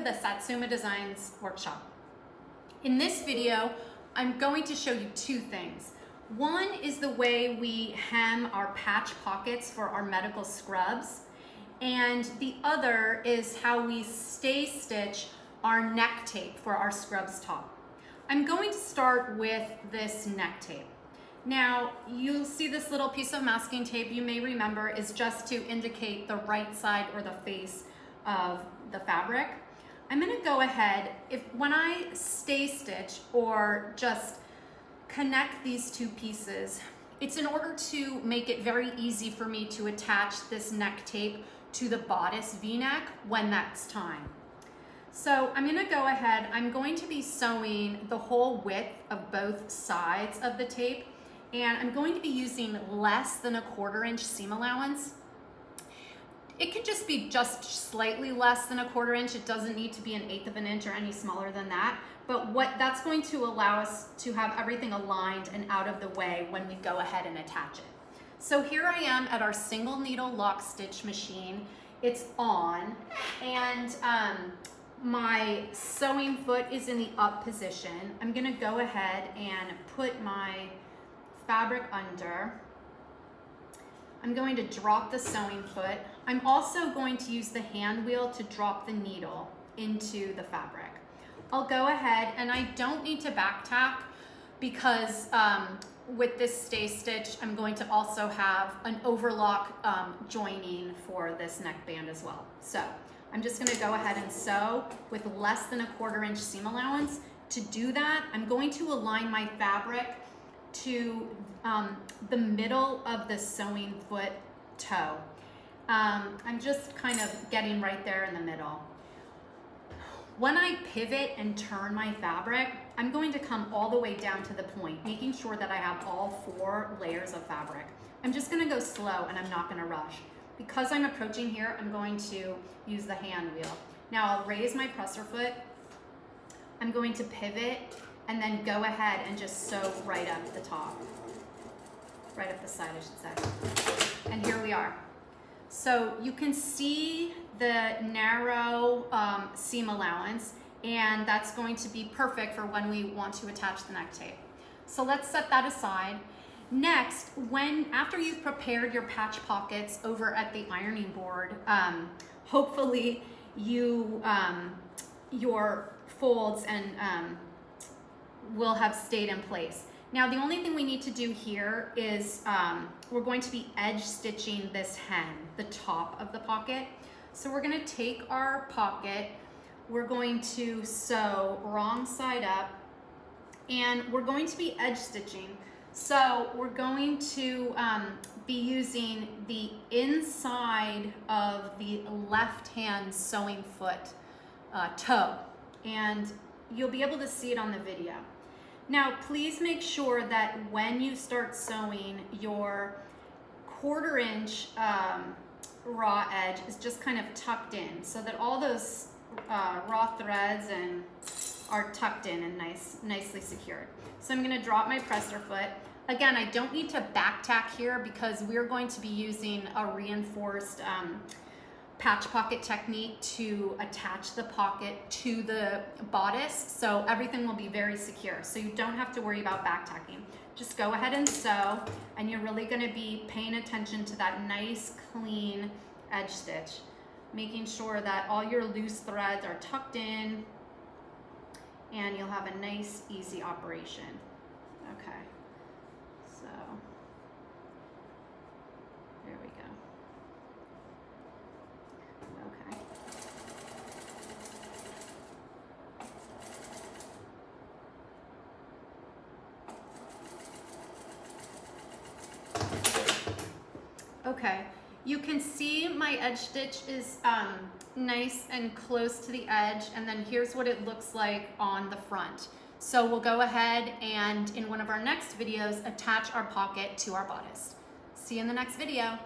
the Satsuma Designs workshop. In this video, I'm going to show you two things. One is the way we hem our patch pockets for our medical scrubs, and the other is how we stay stitch our neck tape for our scrubs top. I'm going to start with this neck tape. Now, you'll see this little piece of masking tape, you may remember, is just to indicate the right side or the face of the fabric. I'm gonna go ahead, when I stay stitch or just connect these two pieces, it's in order to make it very easy for me to attach this neck tape to the bodice V-neck when that's time. So I'm gonna go ahead, I'm going to be sewing the whole width of both sides of the tape, and I'm going to be using less than 1/4 inch seam allowance. It could just be just slightly less than 1/4 inch. It doesn't need to be 1/8 of an inch or any smaller than that. But what that's going to allow us to have everything aligned and out of the way when we go ahead and attach it. So here I am at our single needle lock stitch machine. It's on, and my sewing foot is in the up position. I'm gonna go ahead and put my fabric under. I'm going to drop the sewing foot. I'm also going to use the hand wheel to drop the needle into the fabric. I'll go ahead, and I don't need to back tack because with this stay stitch, I'm going to also have an overlock joining for this neckband as well. So I'm just gonna go ahead and sew with less than 1/4 inch seam allowance. To do that, I'm going to align my fabric to the middle of the sewing foot toe. I'm just kind of getting right there in the middle. When I pivot and turn my fabric, I'm going to come all the way down to the point, making sure that I have all 4 layers of fabric. I'm just gonna go slow and I'm not gonna rush. Because I'm approaching here, I'm going to use the hand wheel. Now I'll raise my presser foot. I'm going to pivot and then go ahead and just sew right up the top. Right up the side, I should say. And here we are. So you can see the narrow seam allowance, and that's going to be perfect for when we want to attach the neck tape. So let's set that aside. Next, after you've prepared your patch pockets over at the ironing board, hopefully your folds and will have stayed in place. Now the only thing we need to do here is we're going to be edge stitching this hem, the top of the pocket. So we're going to take our pocket, we're going to sew wrong side up, and we're going to be edge stitching. So we're going to be using the inside of the left hand sewing foot toe, and you'll be able to see it on the video. Now, please make sure that when you start sewing, your 1/4 inch raw edge is just kind of tucked in so that all those raw threads are tucked in and nicely secured. So I'm gonna drop my presser foot. Again, I don't need to back tack here because we're going to be using a reinforced patch pocket technique to attach the pocket to the bodice, so everything will be very secure. So you don't have to worry about back tacking. Just go ahead and sew, and you're really going to be paying attention to that nice, clean edge stitch, making sure that all your loose threads are tucked in, and you'll have a nice, easy operation. Okay, so there we go. Okay. Okay, you can see my edge stitch is nice and close to the edge, and then here's what it looks like on the front. So we'll go ahead and in one of our next videos attach our pocket to our bodice. See you in the next video.